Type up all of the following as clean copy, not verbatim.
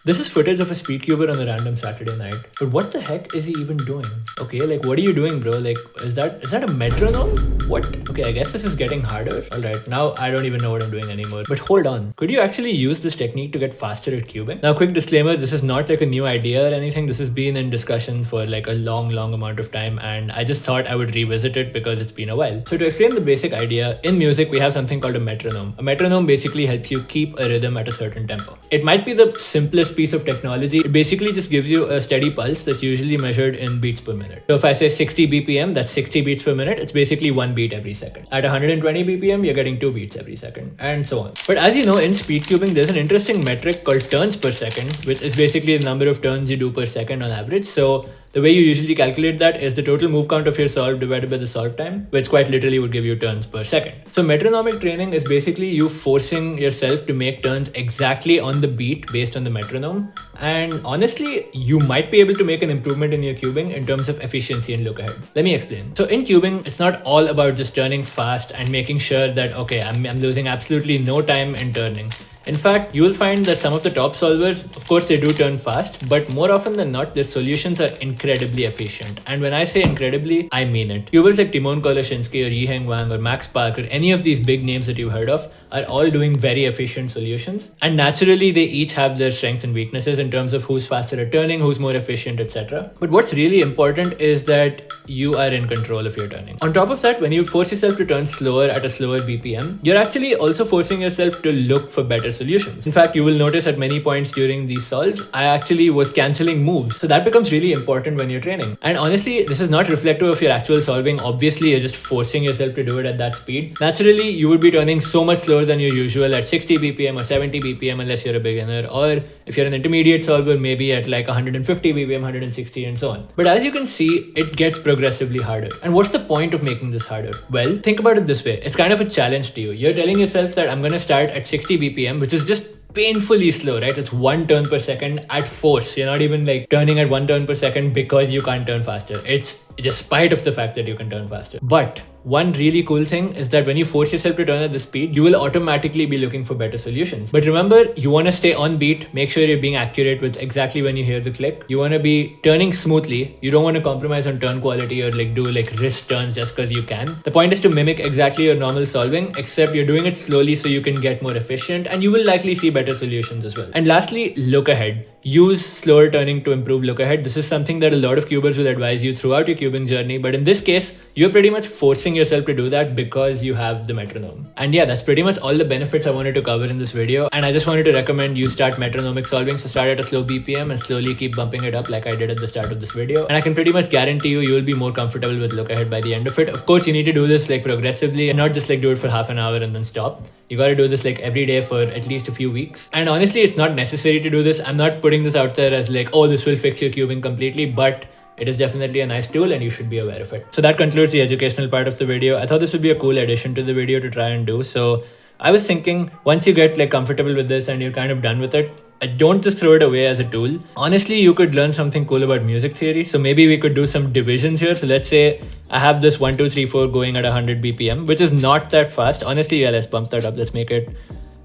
This is footage of a Speedcuber on a random Saturday night. But what the heck is he even doing? Okay, like what are you doing, bro? Like, is that a metronome? What? Okay, I guess this is getting harder. Alright, now I don't even know what I'm doing anymore. But hold on. Could you actually use this technique to get faster at cubing? Now, quick disclaimer, this is not like a new idea or anything. This has been in discussion for like a long amount of time, and I just thought I would revisit it because it's been a while. So to explain the basic idea, in music we have something called a metronome. A metronome basically helps you keep a rhythm at a certain tempo. It might be the simplest piece of technology. It basically just gives you a steady pulse that's usually measured in beats per minute. So if I say 60 BPM, that's 60 beats per minute. It's basically 1 beat every second. At 120 BPM, you're getting 2 beats every second, and so on. But as you know, in Speedcubing, there's an interesting metric called turns per second, which is basically the number of turns you do per second on average. So the way you usually calculate that is the total move count of your solve divided by the solve time, which quite literally would give you turns per second. So metronomic training is basically you forcing yourself to make turns exactly on the beat based on the metronome. And honestly, you might be able to make an improvement in your cubing in terms of efficiency and look ahead. Let me explain. So in cubing, it's not all about just turning fast and making sure that, okay, I'm losing absolutely no time in turning. In fact, you will find that some of the top solvers, of course, they do turn fast, but more often than not, their solutions are incredibly efficient. And when I say incredibly, I mean it. Cubers like Timon Koloshinsky or Yiheng Wang or Max Park or any of these big names that you've heard of are all doing very efficient solutions. And naturally, they each have their strengths and weaknesses in terms of who's faster at turning, who's more efficient, etc. But what's really important is that you are in control of your turning. On top of that, when you force yourself to turn slower at a slower BPM, you're actually also forcing yourself to look for better solutions. In fact, you will notice at many points during these solves, I actually was cancelling moves. So that becomes really important when you're training. And honestly, this is not reflective of your actual solving. Obviously, you're just forcing yourself to do it at that speed. Naturally, you would be turning so much slower than your usual at 60 BPM or 70 BPM unless you're a beginner, or if you're an intermediate solver, maybe at like 150 BPM, 160 and so on. But as you can see, it gets progressively harder. And what's the point of making this harder? Well, think about it this way. It's kind of a challenge to you. You're telling yourself that I'm going to start at 60 BPM, which is just painfully slow, right? It's 1 turn per second at force. You're not even like turning at 1 turn per second because you can't turn faster. It's despite of the fact that you can turn faster. But one really cool thing is that when you force yourself to turn at this speed, you will automatically be looking for better solutions. But remember, you want to stay on beat, make sure you're being accurate with exactly when you hear the click. You want to be turning smoothly. You don't want to compromise on turn quality or like do like wrist turns just because you can. The point is to mimic exactly your normal solving, except you're doing it slowly so you can get more efficient, and you will likely see better solutions as well. And lastly, look ahead. Use slower turning to improve look ahead. This is something that a lot of cubers will advise you throughout your cubing journey, but in this case, you're pretty much forcing yourself to do that because you have the metronome. And yeah, that's pretty much all the benefits I wanted to cover in this video. And I just wanted to recommend you start metronomic solving. So start at a slow BPM and slowly keep bumping it up like I did at the start of this video. And I can pretty much guarantee you will be more comfortable with look ahead by the end of it. Of course, you need to do this like progressively and not just like do it for half an hour and then stop. You got to do this like every day for at least a few weeks. And honestly, it's not necessary to do this. I'm not putting this out there as like, oh, this will fix your cubing completely, but it is definitely a nice tool and you should be aware of it. So that concludes the educational part of the video. I thought this would be a cool addition to the video to try and do. So I was thinking once you get like comfortable with this and you're kind of done with it, don't just throw it away as a tool. Honestly, you could learn something cool about music theory. So maybe we could do some divisions here. So let's say I have this 1, 2, 3, 4 going at 100 BPM, which is not that fast. Honestly, yeah, let's bump that up. Let's make it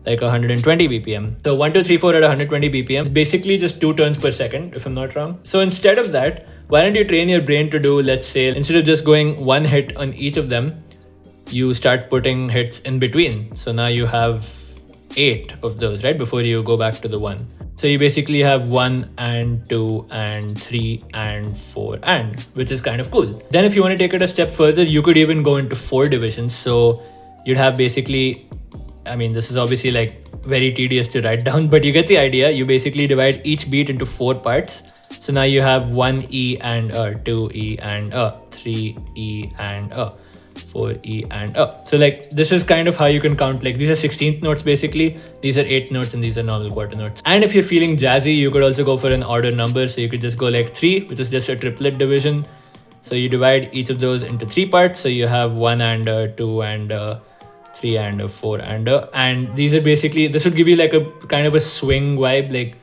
like 120 BPM. So 1, 2, 3, 4 at 120 BPM is basically just 2 turns per second, if I'm not wrong. So instead of that, why don't you train your brain to do, let's say, instead of just going one hit on each of them, you start putting hits in between. So now you have 8 of those, right? Before you go back to the 1. So you basically have 1 and 2 and 3 and 4 and, which is kind of cool. Then if you want to take it a step further, you could even go into 4 divisions. So you'd have basically, I mean, this is obviously like very tedious to write down, but you get the idea. You basically divide each beat into 4 parts. So now you have 1 E and a, 2 E and a, 3 E and a, 4 E and a. So like this is kind of how you can count, like these are 16th notes basically, these are 8th notes and these are normal quarter notes. And if you're feeling jazzy, you could also go for an order number. So you could just go like 3, which is just a triplet division. So you divide each of those into 3 parts. So you have 1 and a, 2 and a, 3 and a, 4 and a. And these are basically, this would give you like a kind of a swing vibe, like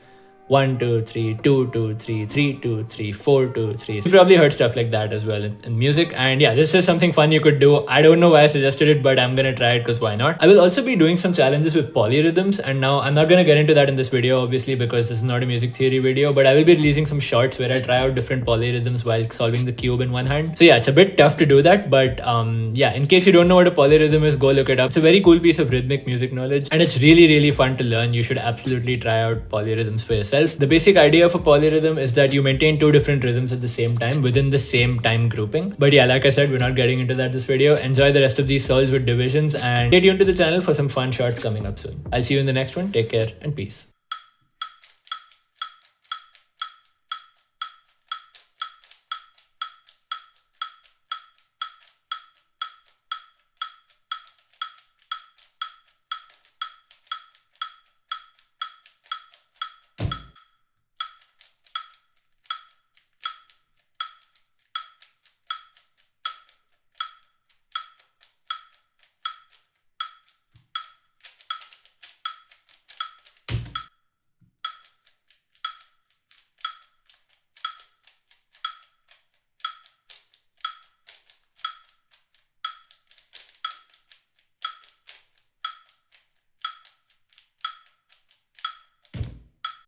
1 2 3 2 2 3 3 2 3 4 2 3. You probably heard stuff like that as well in music. And yeah, this is something fun you could do. I don't know why I suggested it, but I'm gonna try it because why not? I will also be doing some challenges with polyrhythms, and now I'm not gonna get into that in this video obviously because this is not a music theory video, but I will be releasing some shorts where I try out different polyrhythms while solving the cube in one hand. So yeah, it's a bit tough to do that, but yeah, in case you don't know what a polyrhythm is, go look it up. It's a very cool piece of rhythmic music knowledge, and it's really fun to learn. You should absolutely try out polyrhythms for yourself. The basic idea of a polyrhythm is that you maintain two different rhythms at the same time within the same time grouping. But yeah, like I said, we're not getting into that this video. Enjoy the rest of these solves with divisions and stay tuned to the channel for some fun shorts coming up soon. I'll see you in the next one. Take care and peace.